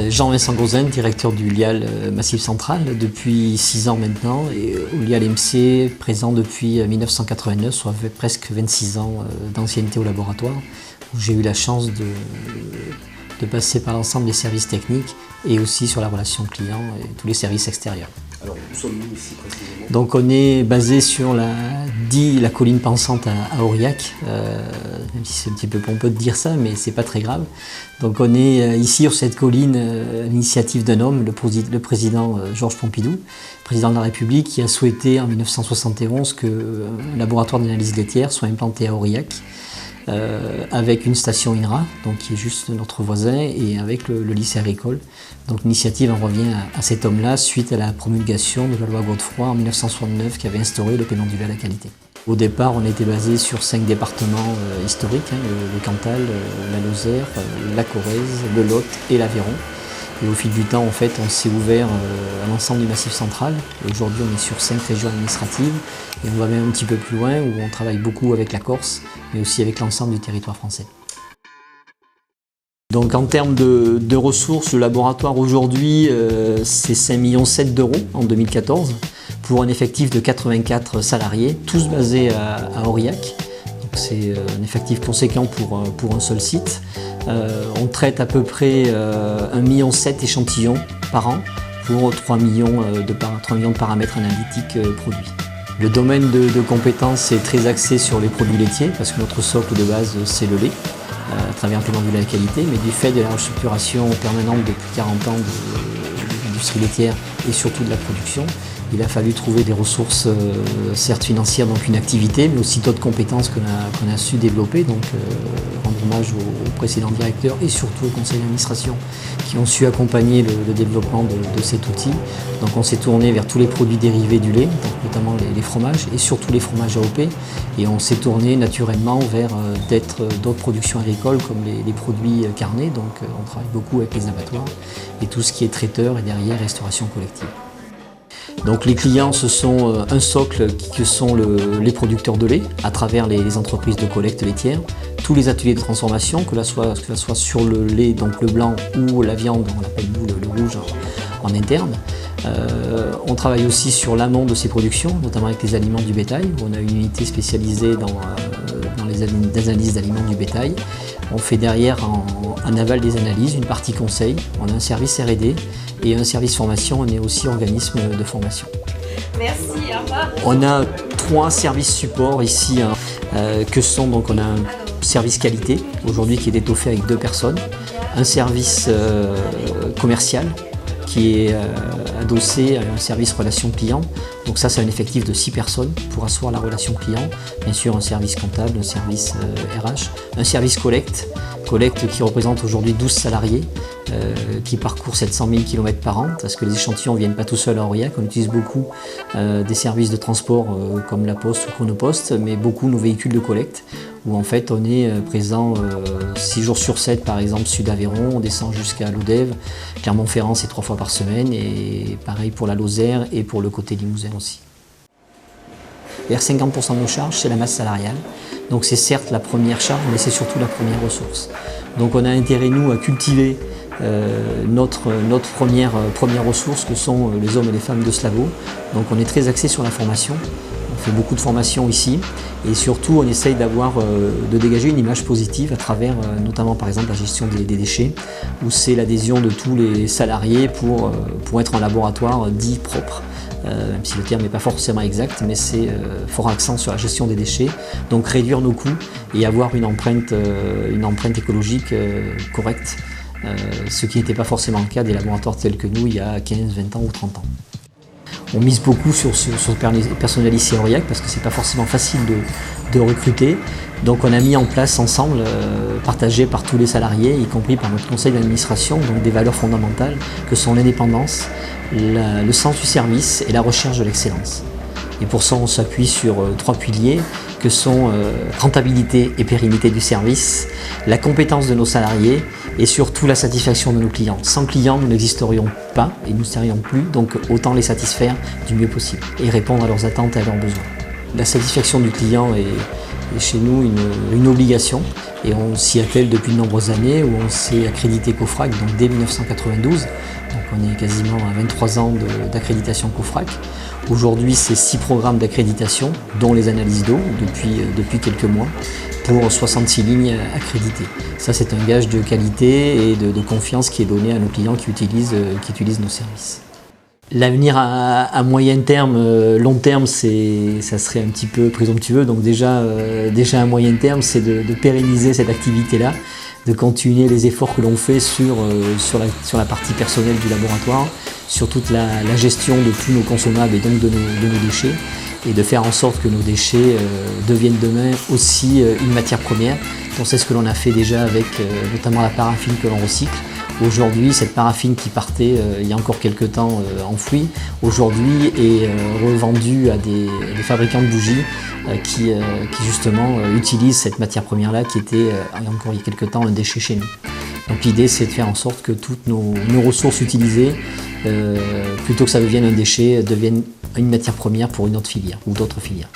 Jean-Vincent Gauzin, directeur du LIAL Massif Central depuis 6 ans maintenant, et au LIAL MC présent depuis 1989, soit presque 26 ans d'ancienneté au laboratoire, où j'ai eu la chance de passer par l'ensemble des services techniques et aussi sur la relation client et tous les services extérieurs. Alors, où sommes-nous ici précisément? Donc on est basé sur la colline pensante à Aurillac, même si c'est un petit peu pompeux de dire ça, mais c'est pas très grave. Donc on est ici sur cette colline à l'initiative d'un homme, le président Georges Pompidou, président de la République, qui a souhaité en 1971 qu'un laboratoire d'analyse laitière soit implanté à Aurillac, avec une station INRA, donc qui est juste notre voisin, et avec le lycée agricole. Donc l'initiative en revient à cet homme-là suite à la promulgation de la loi Godefroy en 1969 qui avait instauré le paiement du lait à la qualité. Au départ, on était basé sur 5 départements historiques, le Cantal, la Lozère, la Corrèze, le Lot et l'Aveyron. Et au fil du temps, en fait, on s'est ouvert à l'ensemble du Massif Central. Aujourd'hui, on est sur 5 régions administratives et on va même un petit peu plus loin où on travaille beaucoup avec la Corse, mais aussi avec l'ensemble du territoire français. Donc en termes de ressources, le laboratoire aujourd'hui, c'est 5,7 millions d'euros en 2014 pour un effectif de 84 salariés, tous basés à Aurillac. C'est un effectif conséquent pour un seul site. On traite à peu près 1,7 million d'échantillons par an pour 3 millions de paramètres analytiques produits. Le domaine de compétences est très axé sur les produits laitiers parce que notre socle de base c'est le lait à travers un paiement du lait à qualité, mais du fait de la restructuration permanente depuis 40 ans de l'industrie laitière et surtout de la production, il a fallu trouver des ressources, certes financières, donc une activité, mais aussi d'autres compétences qu'on a su développer, donc rendre hommage aux précédents directeurs et surtout au conseil d'administration qui ont su accompagner le développement de cet outil. Donc on s'est tourné vers tous les produits dérivés du lait, donc notamment les fromages et surtout les fromages AOP, et on s'est tourné naturellement vers d'autres productions agricoles comme les produits carnés, donc on travaille beaucoup avec les abattoirs et tout ce qui est traiteur et derrière restauration collective. Donc les clients, ce sont un socle que sont les producteurs de lait à travers les entreprises de collecte laitière, tous les ateliers de transformation, que ce soit sur le lait, donc le blanc, ou la viande, on l'appelle nous le rouge en interne. On travaille aussi sur l'amont de ces productions, notamment avec les aliments du bétail, où on a une unité spécialisée dans les analyses d'aliments du bétail. On fait derrière en aval des analyses, une partie conseil, on a un service R&D et un service formation, on est aussi organisme de formation. Merci, au revoir. On a 3 services support ici, que sont, donc on a un service qualité, aujourd'hui qui est étoffé avec 2 personnes, un service commercial qui est adossé à un service relation client. Donc ça, c'est un effectif de 6 personnes pour asseoir la relation client. Bien sûr, un service comptable, un service RH, un service collecte qui représente aujourd'hui 12 salariés, qui parcourent 700 000 km par an, parce que les échantillons ne viennent pas tout seuls à Aurillac. On utilise beaucoup des services de transport comme la Poste ou Chronopost, mais beaucoup nos véhicules de collecte, où en fait on est présent 6 jours sur 7, par exemple Sud Aveyron, on descend jusqu'à Lodève, Clermont-Ferrand c'est 3 fois par semaine, et pareil pour la Lozère et pour le côté Limousin aussi. Vers 50% de nos charges, c'est la masse salariale. Donc c'est certes la première charge, mais c'est surtout la première ressource. Donc on a intérêt, nous, à cultiver notre première ressource, que sont les hommes et les femmes de Slavo. Donc on est très axé sur la formation. On fait beaucoup de formations ici. Et surtout, on essaye de dégager une image positive à travers, notamment par exemple, la gestion des déchets, où c'est l'adhésion de tous les salariés pour être un laboratoire dit propre. Même si le terme n'est pas forcément exact, mais c'est fort accent sur la gestion des déchets, donc réduire nos coûts et avoir une empreinte écologique correcte, ce qui n'était pas forcément le cas des laboratoires tels que nous il y a 15, 20 ans ou 30 ans. On mise beaucoup sur le personnel ici à Aurillac parce que c'est pas forcément facile de recruter. Donc on a mis en place ensemble, partagé par tous les salariés, y compris par notre conseil d'administration, donc des valeurs fondamentales que sont l'indépendance, le sens du service et la recherche de l'excellence. Et pour ça on s'appuie sur 3 piliers que sont rentabilité et pérennité du service, la compétence de nos salariés et surtout la satisfaction de nos clients. Sans clients, nous n'existerions pas et nous ne serions plus, donc autant les satisfaire du mieux possible et répondre à leurs attentes et à leurs besoins. La satisfaction du client est chez nous une obligation et on s'y attelle depuis de nombreuses années où on s'est accrédité COFRAC donc dès 1992. Donc on est quasiment à 23 ans d'accréditation COFRAC. Aujourd'hui, c'est 6 programmes d'accréditation, dont les analyses d'eau depuis quelques mois, pour 66 lignes accréditées. Ça, c'est un gage de qualité et de confiance qui est donné à nos clients qui utilisent nos services. L'avenir à moyen terme, long terme, ça serait un petit peu présomptueux. Donc déjà à moyen terme, c'est de pérenniser cette activité-là, de continuer les efforts que l'on fait sur la partie personnelle du laboratoire, sur toute la gestion de tous nos consommables et donc de nos déchets, et de faire en sorte que nos déchets deviennent demain aussi une matière première. On sait ce que l'on a fait déjà avec notamment la paraffine que l'on recycle. Aujourd'hui, cette paraffine qui partait il y a encore quelques temps enfouie, aujourd'hui est revendue à des fabricants de bougies qui justement utilisent cette matière première-là qui était il y a encore il y a quelques temps un déchet chez nous. Donc l'idée, c'est de faire en sorte que toutes nos ressources utilisées, plutôt que ça devienne un déchet, deviennent une matière première pour une autre filière ou d'autres filières.